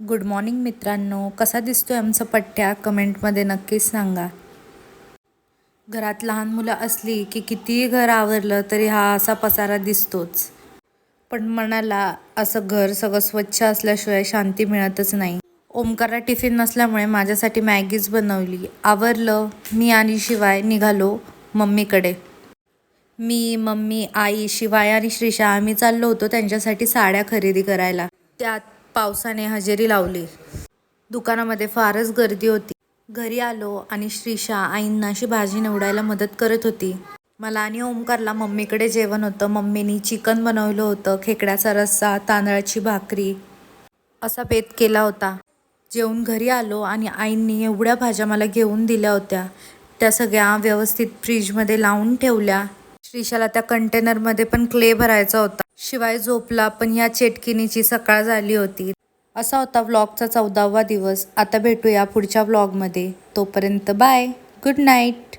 Good morning मित्रांनो. कसा दिसतोय आमचा पठ्ठ्या कमेंटमध्ये नक्कीच सांगा. घरात लहान मुलं असली की कितीही घर आवरलं तरी हा असा पसारा दिसतोच. पण मनाला असं घर सगळं स्वच्छ असल्याशिवाय शांती मिळतच नाही. ओमकारला टिफिन नसल्यामुळे माझ्यासाठी मॅगीच बनवली. आवरलं. मी आणि शिवाय निघालो मम्मीकडे. मी, मम्मी, आई, शिवाय आणि श्रीषा आम्ही चाललो होतो त्यांच्यासाठी साड्या खरेदी करायला. त्यात पावसाने हजेरी लावली. दुकानामध्ये फारच गर्दी होती. घरी आलो आणि श्रीषा आईंना अशी भाजी निवडायला मदत करत होती. मला आणि ओमकारला मम्मीकडे जेवण होतं. मम्मीनी चिकन बनवलं होतं, खेकड्याचा रस्सा, तांदळाची भाकरी असा बेत केला होता. जेवून घरी आलो आणि आईंनी एवढ्या भाज्या मला घेऊन दिल्या होत्या. त्या सगळ्या व्यवस्थित फ्रीजमध्ये लावून ठेवल्या. श्रीषाला त्या कंटेनरमध्ये पण क्ले भरायचा होता. शिवाय झोपला पण या चेटकिनीची सकाळ झाली होती. असा होता व्लॉगचा 14वा दिवस. आता भेटूया पुढच्या व्लॉगमध्ये. तोपर्यंत बाय. Good night.